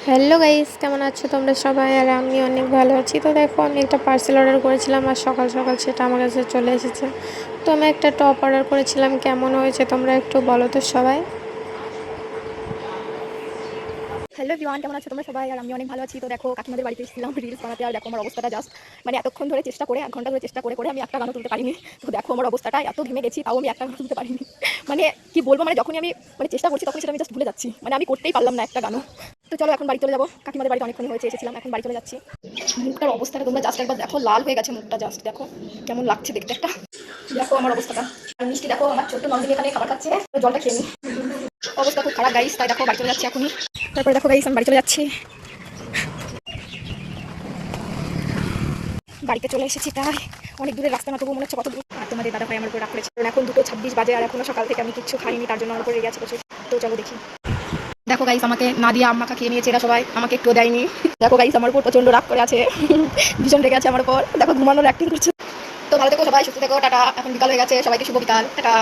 Hello guys, কেমন আছো তোমরা সবাই? আর আমি অনেক ভালো আছি। তো দেখো, আমি একটা পার্সেল অর্ডার করেছিলাম আর সকাল সকাল সেটা আমার কাছে চলে এসেছে। তো আমি একটা টপ অর্ডার করেছিলাম, কেমন হয়েছে তোমরা একটু বলো তো সবাই। হ্যালো এভরিওয়ান, কেমন আছো তোমরা সবাই? আর আমি অনেক ভালো আছি। তো দেখো, কাকিমাদের বাড়িতে এসেছিলাম রিলস বানাতে। আর দেখো আমার অবস্থাটা জাস্ট, মানে এতক্ষণ ধরে চেষ্টা করে 1 ঘন্টা ধরে চেষ্টা করে করে আমি একটা গানও তুলতে পারিনি। তো দেখো আমার অবস্থাটা, এত ঘেমে গেছি তাও আমি একটা গানও তুলতে পারিনি। মানে কি বলবো, মানে যখনই আমি চেষ্টা করছি তখনই সেটা আমি জাস্ট ভুলে যাচ্ছি। মানে আমি করতেই পারলাম না একটা গানও। তো চলো এখন বাড়ি চলে যাবো। কাকিমাদের বাড়িতে অনেকক্ষণ হয়েছে এসেছিলাম, এখন বাড়ি চলে যাচ্ছি। মুখটার অবস্থাটা তোমরা জাস্ট একবার দেখো, লাল হয়ে গেছে মুখটা, জাস্ট দেখো কেমন লাগছে দেখতে একটা। দেখো আমার অবস্থাটা। আর মিষ্টি দেখো, আমার ছোট্ট নন্দিনী এখানে খাবার খাচ্ছে, জলটা খেয়ে নি। অবস্থা খুব খারাপ গাইস, তাই দেখো বাড়ি চলে যাচ্ছি এখনই। তারপরে দেখো গাইস, আমি বাড়ি চলে যাচ্ছি। বাড়িতে চলে এসেছি প্রায়। অনেক দূরের রাস্তা না, তবু মনে হচ্ছে কত দূর। আর তোমাদের দাদা ভাই আমার উপর রাগ করেছে, কারণ এখন 2:26 বাজে আর এখনো সকাল থেকে আমি কিছু খাইনি, তার জন্য আমার উপর রেগে আছে প্রচুর। তো চলো দেখি। দেখো গাইস, আমাকে না দিয়ে আম্মাকে খেয়ে নিয়েছে এরা সবাই, আমাকে একটু দেয়নি। দেখো গাইস, আমার উপর প্রচন্ড রাগ করে আছে, ভীষণ রেগে আছে আমার উপর। দেখো ঘুমানোর অ্যাক্টিং করছে। তো ভালো থেকো সবাই, সুস্থ থেকো, টাটা। এখন বিকাল হয়ে গেছে, সবাইকে শুভ বিকাল, টাটা।